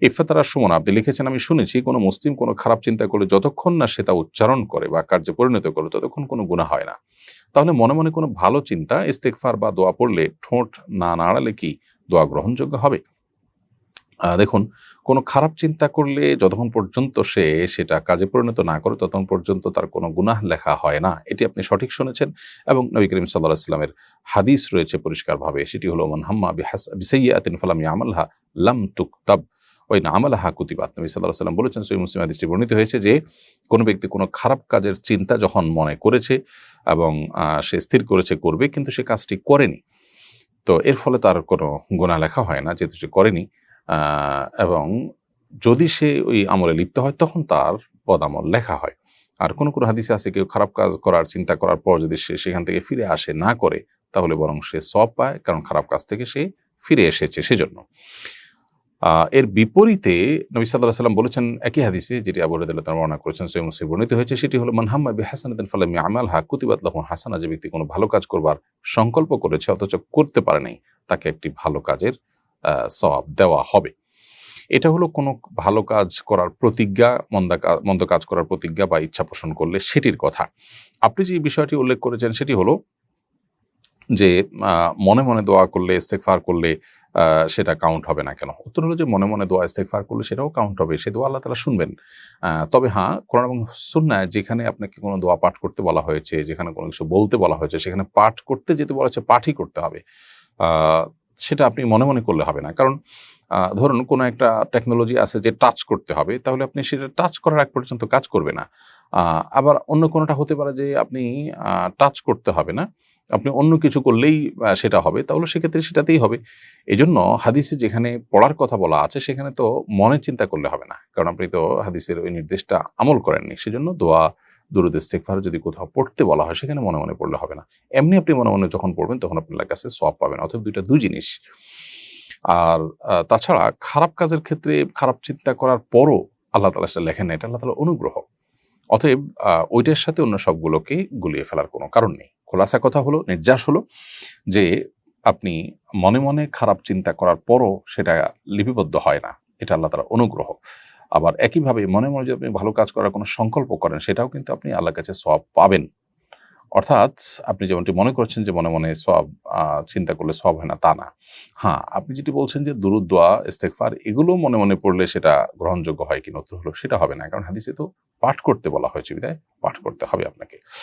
ইফাতারা সুমন আপনি লিখেছেন, আমি শুনেছি কোনো মুসলিম কোনো খারাপ চিন্তা করলে যতক্ষণ না সে তা উচ্চারণ করে বা কার্যে পরিণত করে ততক্ষণ কোনো গুনাহ হয় না। তাহলে মনে মনে কোনো ভালো চিন্তা, ইস্তেগফার বা দোয়া পড়লে ঠোঁট না নাড়ালে কি দোয়া গ্রহণযোগ্য হবে? দেখুন, কোনো খারাপ চিন্তা করলে যতক্ষণ পর্যন্ত সে সেটা কাজে পরিণত না করে ততক্ষণ পর্যন্ত তার কোনো গুনাহ লেখা হয় না। এটি আপনি সঠিক শুনেছেন এবং নবী করিম সাল্লাল্লাহু আলাইহি ওয়াসাল্লামের হাদিস রয়েছে পরিষ্কারভাবে। সেটি হলো মান হাম্মা বিসাইয়্যাতিন ফালাম ইয়ামালহা লাম তুকতাব ওয়া ইন আমালাহা কুতিবাত। নবী সাল্লাল্লাহু আলাইহি ওয়াসাল্লাম বলেছেন, সহিহ মুসলিম হাদিসটি বর্ণিত হয়েছে যে কোনো ব্যক্তি কোনো খারাপ কাজের চিন্তা যখন মনে করেছে এবং সে স্থির করেছে করবে কিন্তু সে কাজটি করেনি। তো এর ফলে তার কোনো গুনাহ লেখা হয় না যেহেতু সে করেনি। এবং যদি সে ওই আমলে লিপ্ত হয় তখন তার বদামল লেখা হয়। আর কোনো হাদিসে আছে কেউ খারাপ কাজ করার চিন্তা করার পর যদি সে সেখান থেকে ফিরে আসে না করে তাহলে বরং সে সওয়াব পায়, কারণ খারাপ কাজ থেকে সে ফিরে এসেছে সেজন্য। এর বিপরীতে নবী সাল্লাল্লাহু আলাইহি ওয়াসাল্লাম বলেছেন একই হাদিসে, যেটি আবু হুরায়রা রাদিয়াল্লাহু আনহু বর্ণনা করেছেন, সহিহ মুসলিমে বর্ণিত হয়েছে, সেটি হলো মান হাম্মা বিহাসানাতিন ফালাম ইয়ামালহা কুতিবাত লাহু হাসানা। যে ব্যক্তি কোনো ভালো কাজ করবার সংকল্প করেছে অথচ করতে পারে নাই, তাকে একটি ভালো কাজের সওয়াব দেওয়া হবে। এটা হলো কোনো ভালো কাজ করার প্রতিজ্ঞা, মন্দ কাজ করার প্রতিজ্ঞা বা ইচ্ছা পোষণ করলে সেটির কথা। আপনি যে বিষয়টি উল্লেখ করেছেন সেটি হলো যে মনে মনে দোয়া করলে, ইস্তেগফার করলে সেটা কাউন্ট হবে না কেন? উত্তর হলো যে মনে মনে দোয়া ইস্তেগফার করলে সেটাও কাউন্ট হবে। সে দোয়া আল্লাহ তাআলা শুনবেন। তবে হ্যাঁ, কোরআন এবং সুন্নাহয় যেখানে আপনাকে কোনো দোয়া পাঠ করতে বলা হয়েছে, যেখানে কোনো কিছু বলতে বলা হয়েছে, সেখানে পাঠ করতে যেতে বলা হয়েছে পাঠই করতে হবে। আ সেটা আপনি মনে মনে করলে হবে না। কারণ ধরুন কোনো একটা টেকনোলজি আছে যে টাচ করতে হবে, তাহলে আপনি সেটা টাচ করার আগ পর্যন্ত কাজ করবে না। আবার অন্য কোনোটা হতে পারে যে আপনি টাচ করতে হবে না। আপনি অন্য কিছু করলেই সেটা হবে। তাহলে সেক্ষেত্রে সেটাতেই হবে। এজন্য হাদিসে যেখানে পড়ার কথা বলা আছে সেখানে তো মনে চিন্তা করলে হবে না। কারণ আপনি তো হাদিসের ওই নির্দেশটা আমল করেননি। সেজন্য দোয়া, দুরূদ, ইস্তিগফার যদি কোথাও পড়তে বলা হয় সেখানে মনে মনে পড়লে হবে না। এমনি আপনি মনে মনে যখন পড়বেন তখন আপনার কাছে সওয়াব পাবেন। অতএব ২ টা ২ জিনিস। আর তাছাড়া খারাপ কাজের ক্ষেত্রে খারাপ চিন্তা করার পরও আল্লাহ তাআলা সেটা লেখেন না। এটা আল্লাহ তাআলার অনুগ্রহ। অতএব ওইটার সাথে অন্য সবগুলোকে গুলিয়ে ফেলার কোনো কারণ নেই। খোলাসা কথা হলো, নির্যাস হলো যে আপনি মনে মনে খারাপ চিন্তা করার পরও সেটা লিপিবদ্ধ হয় না। এটা আল্লাহ তাআলার অনুগ্রহ। আবার একইভাবে মনে মনে যদি আপনি ভালো কাজ করার কোনো সংকল্প করেন সেটাও কিন্তু আপনি আল্লাহর কাছে সওয়াব পাবেন। অর্থাৎ আপনি যেমনটি মনে করছেন যে মনে মনে সওয়াব চিন্তা করলে সওয়াব হয় না, তা না। হ্যাঁ, আপনি যেটি বলছেন যে দুরূদ, দোয়া, ইস্তেগফার এগুলো মনে মনে পড়লে সেটা গ্রহণযোগ্য হয় কিনা? উত্তর হলো সেটা হবে না। কারণ হাদিসে তো পাঠ করতে বলা হয়েছে বিধায় পাঠ করতে হবে আপনাকে।